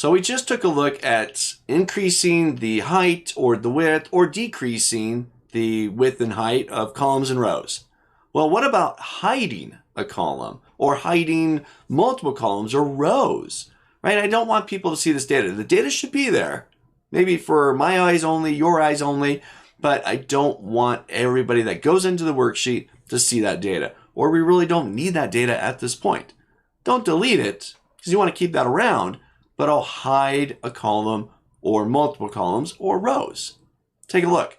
So we just took a look at increasing the height or the width or decreasing the width and height of columns and rows. Well, what about hiding a column or hiding multiple columns or rows, right? I don't want people to see this data. The data should be there, maybe for my eyes only, your eyes only, but I don't want everybody that goes into the worksheet to see that data, or we really don't need that data at this point. Don't delete it because you want to keep that around, but I'll hide a column or multiple columns or rows. Take a look.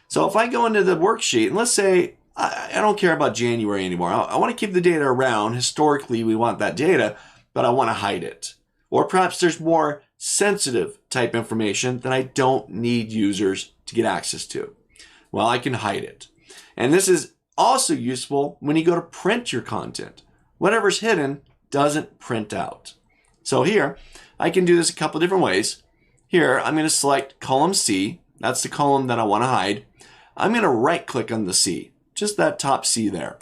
So if I go into the worksheet, and let's say I don't care about January anymore. I want to keep the data around. Historically, we want that data, but I want to hide it. Or perhaps there's more sensitive type information that I don't need users to get access to. Well, I can hide it. And this is also useful when you go to print your content. Whatever's hidden doesn't print out. So here, I can do this a couple different ways. Here, I'm going to select column C. That's the column that I want to hide. I'm going to right click on the C, just that top C there.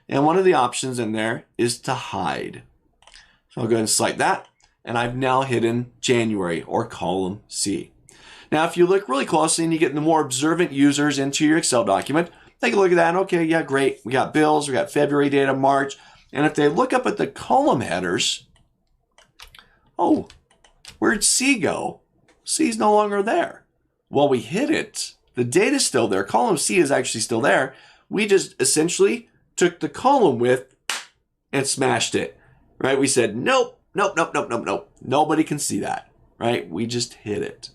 And one of the options in there is to hide. So I'll go ahead and select that. And I've now hidden January or column C. Now, if you look really closely and you get the more observant users into your Excel document, take a look at that. Okay, yeah, great. We got bills, we got February data, March. And if they look up at the column headers, oh, where'd C go? C's no longer there. Well, we hid it. The data's still there. Column C is actually still there. We just essentially took the column width and smashed it, right? We said, nope, nope, nope, nope, nope, nope. Nobody can see that, right? We just hid it.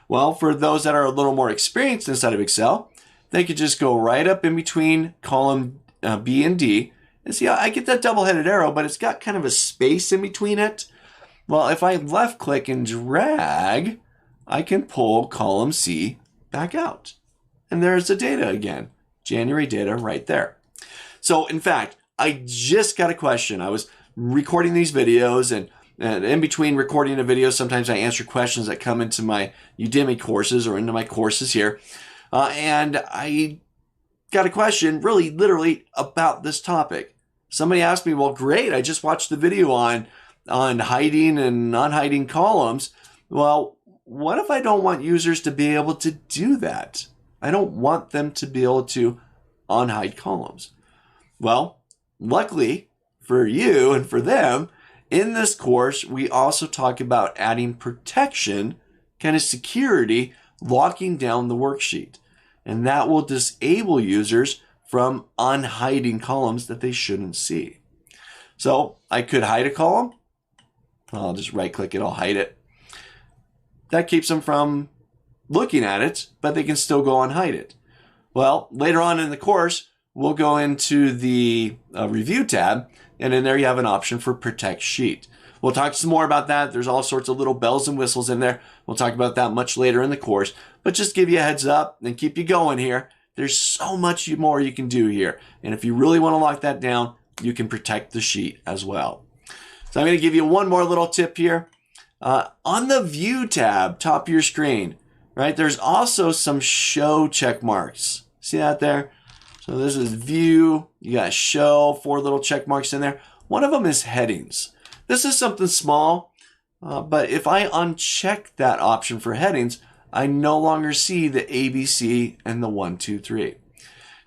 Well, for those that are a little more experienced inside of Excel, they could just go right up in between column B and D. And see, I get that double-headed arrow, but it's got kind of a space in between it. Well, if I left click and drag, I can pull column C back out. And there's the data again. January data right there. So in fact, I just got a question. I was recording these videos, and in between recording a video, sometimes I answer questions that come into my Udemy courses or into my courses here. And I got a question really literally about this topic. Somebody asked me, well, great, I just watched the video on hiding and unhiding columns. Well, what if I don't want users to be able to do that? I don't want them to be able to unhide columns. Well, luckily for you and for them, in this course, we also talk about adding protection, kind of security, locking down the worksheet. And that will disable users from unhiding columns that they shouldn't see. So I could hide a column. I'll just right click it, I'll hide it. That keeps them from looking at it, but they can still go and hide it. Well, later on in the course, we'll go into the review tab, and in there you have an option for protect sheet. We'll talk some more about that. There's all sorts of little bells and whistles in there. We'll talk about that much later in the course, but just give you a heads up and keep you going here. There's so much more you can do here. And if you really want to lock that down, you can protect the sheet as well. So I'm going to give you one more little tip here. On the View tab, top of your screen, right, there's also some show check marks. See that there? So this is View. You got Show, 4 little check marks in there. One of them is headings. This is something small, but if I uncheck that option for headings, I no longer see the ABC and the 1, 2, 3.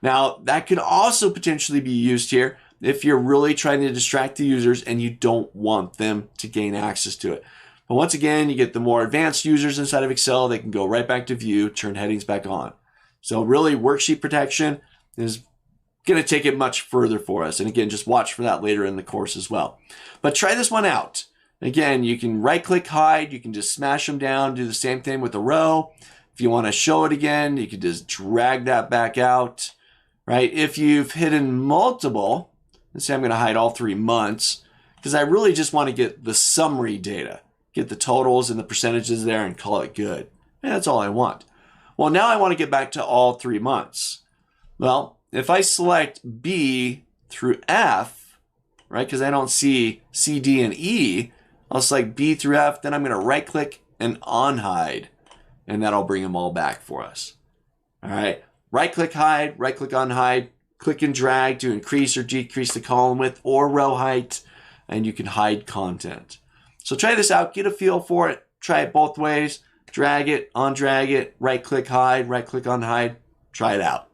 Now, that could also potentially be used here if you're really trying to distract the users and you don't want them to gain access to it. But once again, you get the more advanced users inside of Excel, they can go right back to View, turn headings back on. So really, worksheet protection is going to take it much further for us. And again, just watch for that later in the course as well. But try this one out. Again, you can right-click hide. You can just smash them down, do the same thing with the row. If you want to show it again, you can just drag that back out, right? If you've hidden multiple, let's say I'm going to hide all 3 months, because I really just want to get the summary data. Get the totals and the percentages there and call it good. And that's all I want. Well, now I want to get back to all 3 months. Well, if I select B through F, right, because I don't see C, D, and E, I'll select B through F, then I'm going to right click and unhide, and that'll bring them all back for us. All right, right click hide, right click unhide, click and drag to increase or decrease the column width or row height, and you can hide content. So try this out, get a feel for it, try it both ways, drag it, undrag it, right click hide, right click unhide, try it out.